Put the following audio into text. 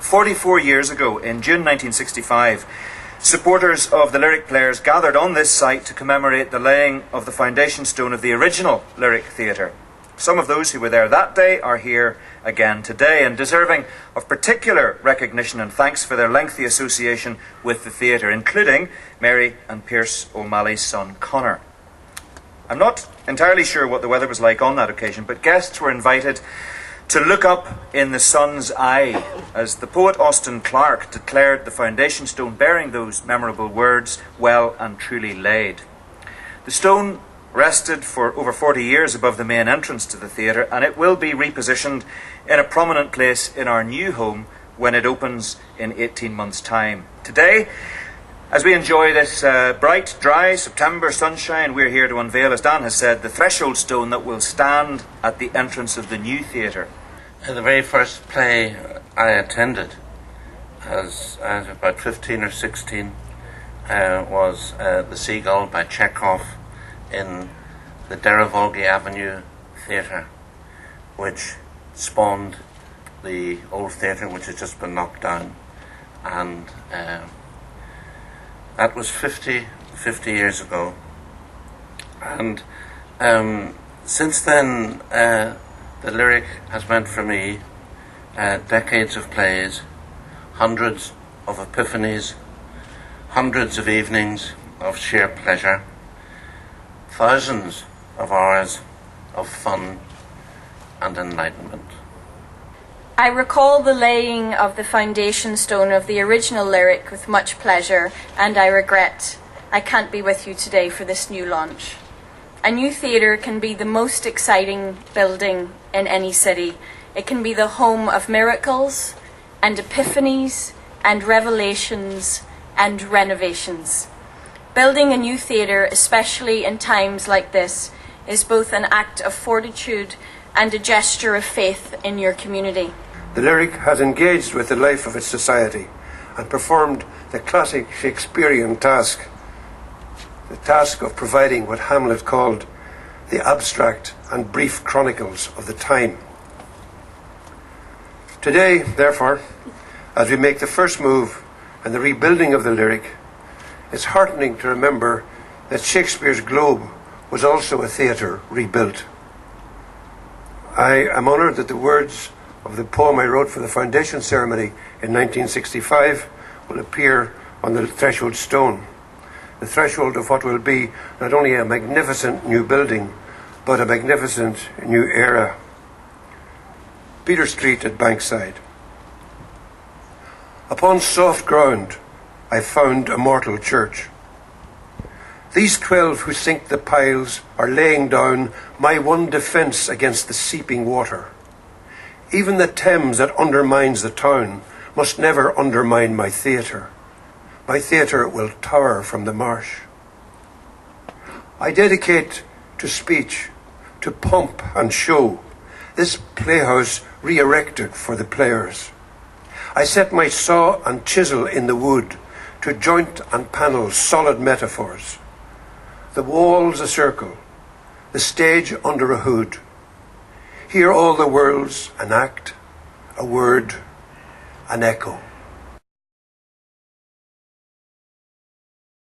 44 years ago, in June 1965, supporters of the Lyric Players gathered on this site to commemorate the laying of the foundation stone of the original Lyric Theatre. Some of those who were there that day are here again today, and deserving of particular recognition and thanks for their lengthy association with the theatre, including Mary and Pierce O'Malley's son Conor. I'm not entirely sure what the weather was like on that occasion, but guests were invited to look up in the sun's eye as the poet Austin Clarke declared the foundation stone bearing those memorable words, "Well and truly laid." The stone rested for over 40 years above the main entrance to the theatre, and it will be repositioned in a prominent place in our new home when it opens in 18 months' time. Today, as we enjoy this bright, dry September sunshine, we're here to unveil, as Dan has said, the threshold stone that will stand at the entrance of the new theatre. The very first play I attended as about 15 or 16 was The Seagull by Chekhov in the Derivolgi Avenue Theatre, which spawned the old theatre which has just been knocked down. And that was 50 years ago. And since then, the Lyric has meant for me decades of plays, hundreds of epiphanies, hundreds of evenings of sheer pleasure, thousands of hours of fun and enlightenment. I recall the laying of the foundation stone of the original Lyric with much pleasure, and I regret I can't be with you today for this new launch. A new theatre can be the most exciting building in any city. It can be the home of miracles and epiphanies and revelations and renovations. Building a new theatre, especially in times like this, is both an act of fortitude and a gesture of faith in your community. The Lyric has engaged with the life of its society and performed the classic Shakespearean task, the task of providing what Hamlet called the abstract and brief chronicles of the time. Today, therefore, as we make the first move in the rebuilding of the Lyric, it's heartening to remember that Shakespeare's Globe was also a theatre rebuilt. I am honoured that the words of the poem I wrote for the foundation ceremony in 1965 will appear on the threshold stone, the threshold of what will be not only a magnificent new building, but a magnificent new era. Peter Street at Bankside. Upon soft ground I found a mortal church. These 12 who sink the piles are laying down my one defence against the seeping water. Even the Thames that undermines the town must never undermine my theatre. My theatre will tower from the marsh. I dedicate to speech, to pomp and show, this playhouse re-erected for the players. I set my saw and chisel in the wood to joint and panel solid metaphors. The walls a circle, the stage under a hood. Here all the worlds an act, a word, an echo.